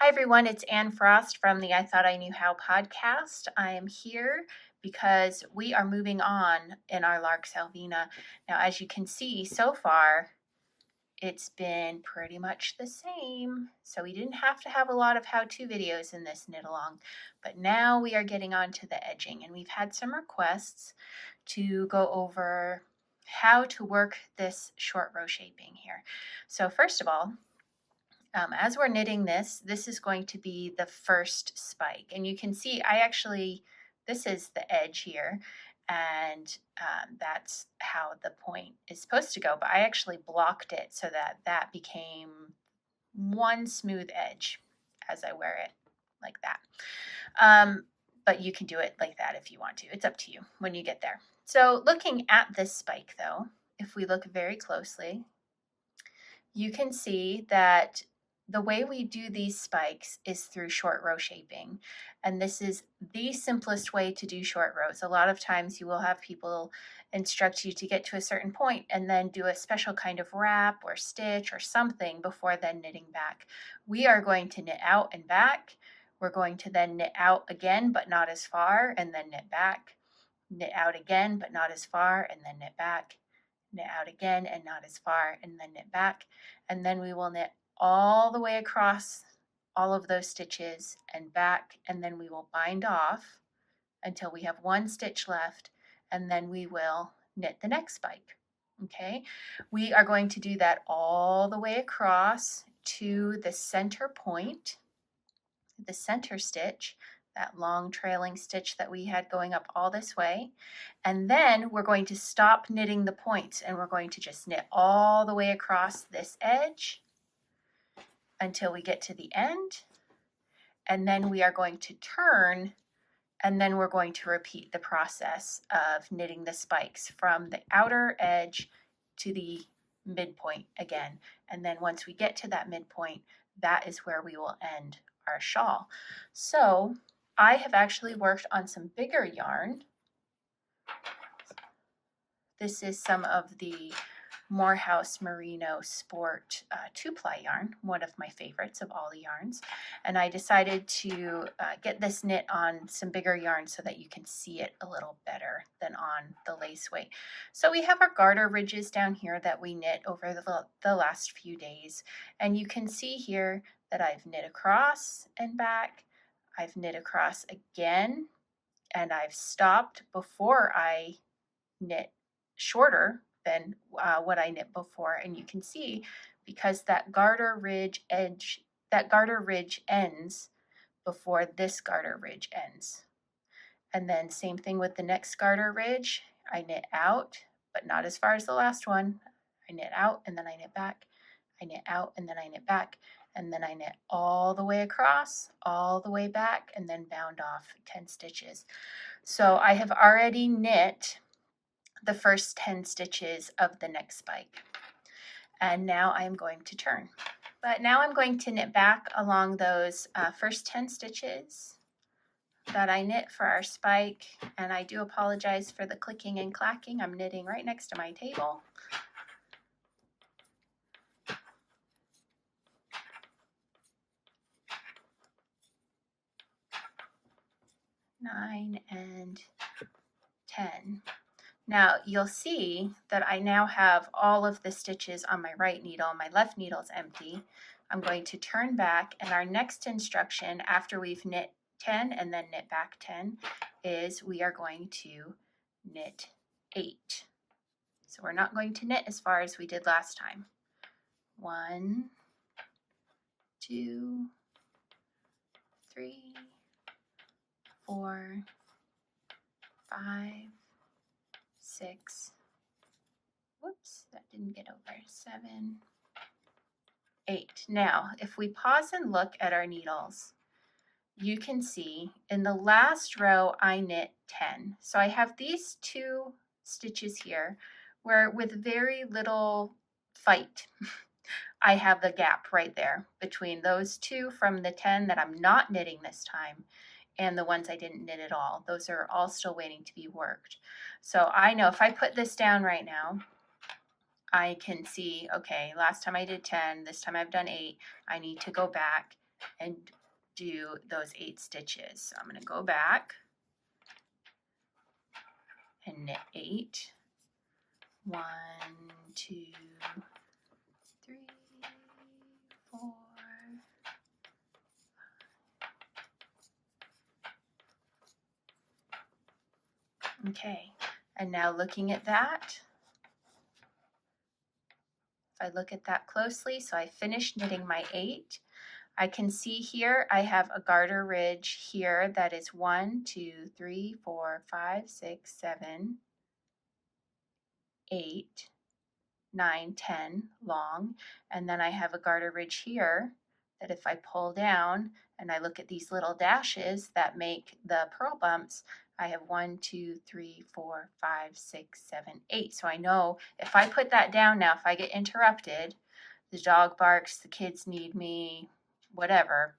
Hi everyone, it's Anne Frost from the I Thought I Knew How podcast. I am here because we are moving on in our Lark's Alvina. Now, as you can see so far, it's been pretty much the same. So we didn't have to have a lot of how-to videos in this knit along, but now we are getting on to the edging, and we've had some requests to go over how to work this short row shaping here. So first of all, as we're knitting this is going to be the first spike. And you can see this is the edge here, and that's how the point is supposed to go. But I actually blocked it so that that became one smooth edge as I wear it like that. But you can do it like that if you want to. It's up to you when you get there. So looking at this spike though, if we look very closely, you can see that the way we do these spikes is through short row shaping. And this is the simplest way to do short rows. A lot of times you will have people instruct you to get to a certain point and then do a special kind of wrap or stitch or something before then knitting back. We are going to knit out and back. We're going to then knit out again, but not as far, and then knit back. Knit out again, but not as far, and then knit back. Knit out again and not as far, and then knit back. And then we will knit all the way across all of those stitches and back, and then we will bind off until we have one stitch left, and then we will knit the next spike. Okay, we are going to do that all the way across to the center point, the center stitch, that long trailing stitch that we had going up all this way. And then we're going to stop knitting the points, and we're going to just knit all the way across this edge until we get to the end. And then we are going to turn, and then we're going to repeat the process of knitting the spikes from the outer edge to the midpoint again. And then once we get to that midpoint, that is where we will end our shawl. So I have actually worked on some bigger yarn. This is some of the Morehouse Merino Sport 2-ply yarn, one of my favorites of all the yarns. And I decided to get this knit on some bigger yarn so that you can see it a little better than on the lace weight. So we have our garter ridges down here that we knit over the last few days. And you can see here that I've knit across and back. I've knit across again, and I've stopped before I knit shorter than what I knit before. And you can see, because that garter ridge ends before this garter ridge ends. And then same thing with the next garter ridge. I knit out, but not as far as the last one. I knit out and then I knit back. I knit out and then I knit back. And then I knit all the way across, all the way back, and then bound off 10 stitches. So I have already knit the first 10 stitches of the next spike. And now I'm going to turn. But now I'm going to knit back along those first 10 stitches that I knit for our spike. And I do apologize for the clicking and clacking. I'm knitting right next to my table. Nine and 10. Now you'll see that I now have all of the stitches on my right needle. My left needle is empty. I'm going to turn back, and our next instruction after we've knit 10 and then knit back 10 is we are going to knit 8. So we're not going to knit as far as we did last time. 1, 2, 3, 4, 5, 6, whoops, that didn't get over, 7, 8. Now, if we pause and look at our needles, you can see in the last row I knit 10. So I have these 2 stitches here where with very little fight, I have the gap right there between those 2 from the 10 that I'm not knitting this time and the ones I didn't knit at all. Those are all still waiting to be worked. So I know if I put this down right now, I can see, okay, last time I did 10, this time I've done 8. I need to go back and do those 8 stitches. So I'm going to go back and knit 8. 1, 2, 3, 4. Okay, and now looking at that, if I look at that closely, so I finished knitting my 8. I can see here I have a garter ridge here that is 1, 2, 3, 4, 5, 6, 7, 8, 9, 10 long, and then I have a garter ridge here that if I pull down and I look at these little dashes that make the purl bumps, I have 1, 2, 3, 4, 5, 6, 7, 8. So I know if I put that down now, if I get interrupted, the dog barks, the kids need me, whatever,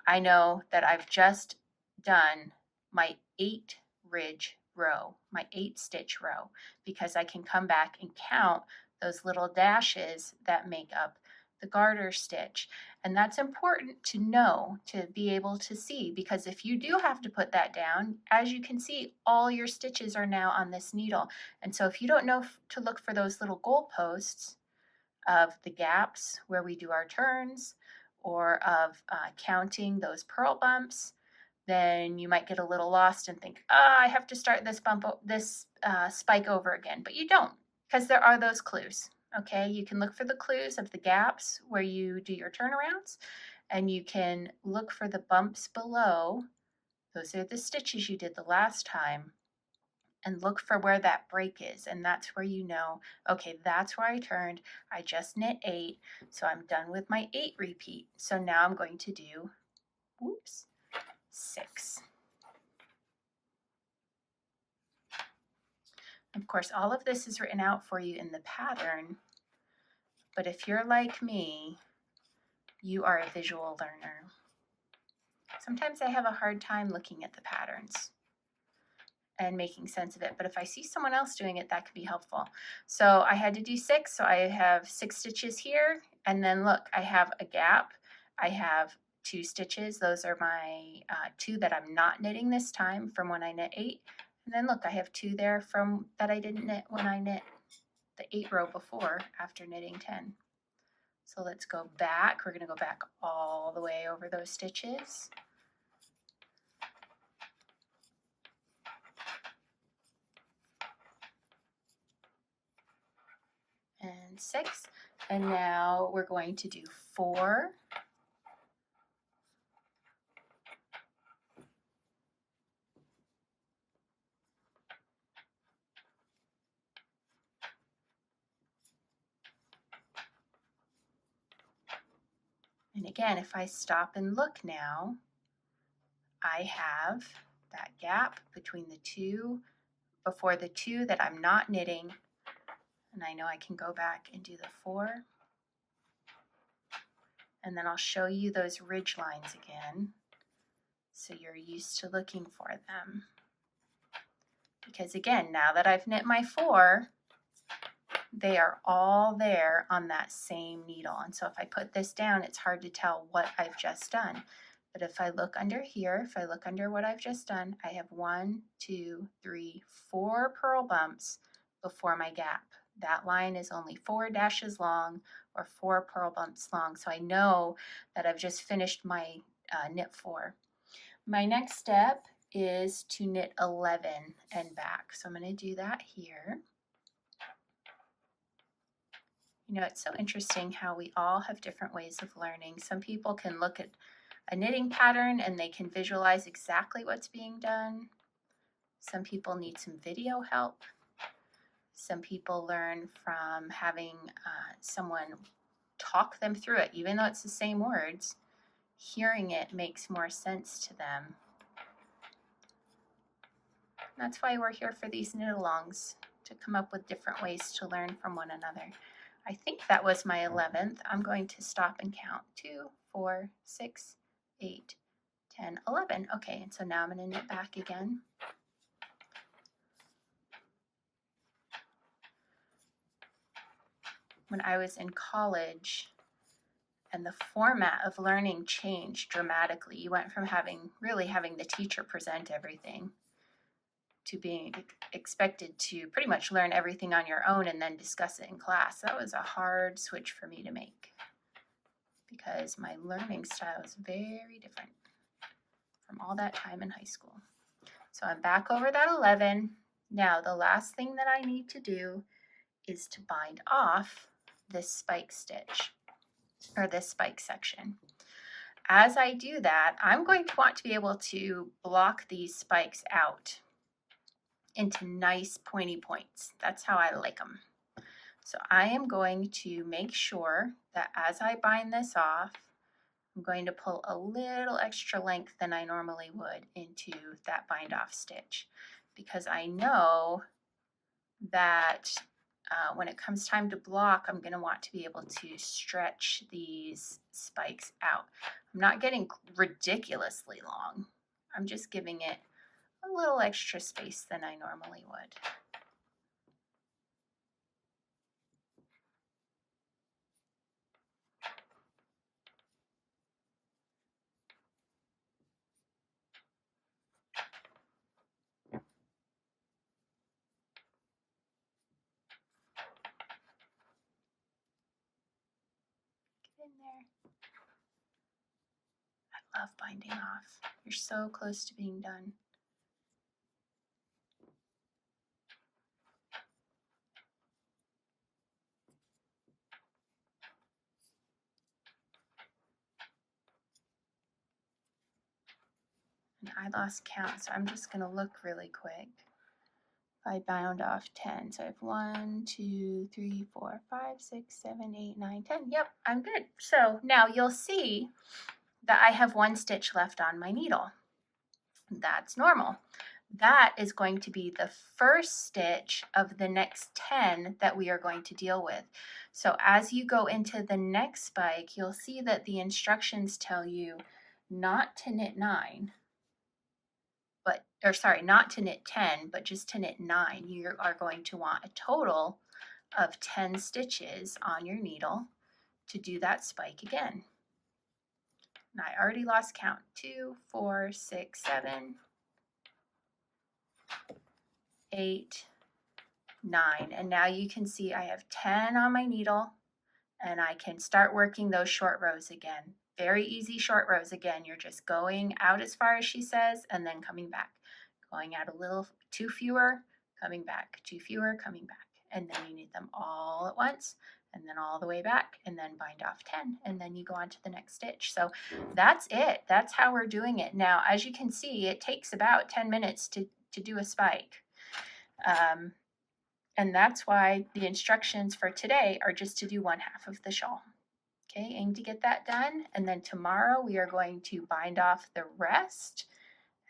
I know that I've just done my 8 ridge row, my 8 stitch row, because I can come back and count those little dashes that make up the garter stitch. And that's important to know, to be able to see, because if you do have to put that down, as you can see, all your stitches are now on this needle. And so if you don't know to look for those little goalposts of the gaps where we do our turns, or of counting those purl bumps, then you might get a little lost and think, oh, I have to start this spike over again. But you don't, because there are those clues. Okay, you can look for the clues of the gaps where you do your turnarounds, and you can look for the bumps below. Those are the stitches you did the last time, and look for where that break is, and that's where you know, okay, that's where I turned. I just knit 8, so I'm done with my 8 repeat. So now I'm going to do, 6. Of course, all of this is written out for you in the pattern, but if you're like me, you are a visual learner. Sometimes I have a hard time looking at the patterns and making sense of it, but if I see someone else doing it, that could be helpful. So I had to do 6, so I have 6 stitches here, and then look, I have a gap. I have 2 stitches. Those are my 2 that I'm not knitting this time from when I knit 8, and then look, I have 2 there from that I didn't knit when I knit the 8 row before after knitting 10. So let's go back. We're going to go back all the way over those stitches. And 6, and now we're going to do 4, and again, if I stop and look now, I have that gap between the 2, before the 2 that I'm not knitting, and I know I can go back and do the 4, and then I'll show you those ridge lines again, so you're used to looking for them. Because again, now that I've knit my 4, they are all there on that same needle. And so if I put this down, it's hard to tell what I've just done. But if I look under here, if I look under what I've just done, I have 1, 2, 3, 4 purl bumps before my gap. That line is only 4 dashes long, or 4 purl bumps long. So I know that I've just finished my knit 4. My next step is to knit 11 and back. So I'm going to do that here. You know, it's so interesting how we all have different ways of learning. Some people can look at a knitting pattern and they can visualize exactly what's being done. Some people need some video help. Some people learn from having someone talk them through it, even though it's the same words. Hearing it makes more sense to them. That's why we're here for these knit-alongs, to come up with different ways to learn from one another. I think that was my 11th. I'm going to stop and count. 2, 4, 6, 8, 10, 11. Okay, and so now I'm going to knit back again. When I was in college and the format of learning changed dramatically. You went from really having the teacher present everything to being expected to pretty much learn everything on your own and then discuss it in class. That was a hard switch for me to make because my learning style is very different from all that time in high school. So I'm back over that 11. Now the last thing that I need to do is to bind off this spike stitch or this spike section. As I do that, I'm going to want to be able to block these spikes out into nice pointy points. That's how I like them. So I am going to make sure that as I bind this off, I'm going to pull a little extra length than I normally would into that bind off stitch, because I know that when it comes time to block, I'm going to want to be able to stretch these spikes out. I'm not getting ridiculously long. I'm just giving it a little extra space than I normally would. Get in there. I love binding off. You're so close to being done. And I lost count, so I'm just going to look really quick. I bound off 10. So I have 1, 2, 3, 4, 5, 6, 7, 8, 9, 10. Yep, I'm good. So now you'll see that I have 1 stitch left on my needle. That's normal. That is going to be the first stitch of the next 10 that we are going to deal with. So as you go into the next spike, you'll see that the instructions tell you not to knit 9. Not to knit 10, but just to knit 9. You are going to want a total of 10 stitches on your needle to do that spike again. And I already lost count. 2, 4, 6, 7, 8, 9. And now you can see I have 10 on my needle, and I can start working those short rows again. Very easy short rows again. You're just going out as far as she says and then coming back. Going out a little, 2 fewer, coming back, 2 fewer, coming back. And then you knit them all at once, and then all the way back, and then bind off 10, and then you go on to the next stitch. So that's it. That's how we're doing it. Now, as you can see, it takes about 10 minutes to do a spike. And that's why the instructions for today are just to do 1/2 of the shawl. Okay, aim to get that done. And then tomorrow we are going to bind off the rest,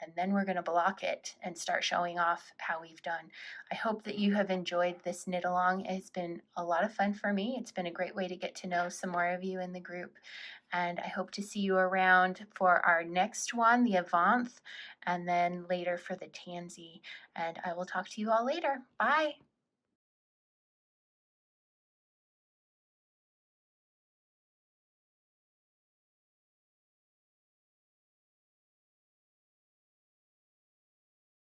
and then we're going to block it and start showing off how we've done. I hope that you have enjoyed this knit along. It's been a lot of fun for me. It's been a great way to get to know some more of you in the group. And I hope to see you around for our next one, the Avant, and then later for the Tansy. And I will talk to you all later. Bye.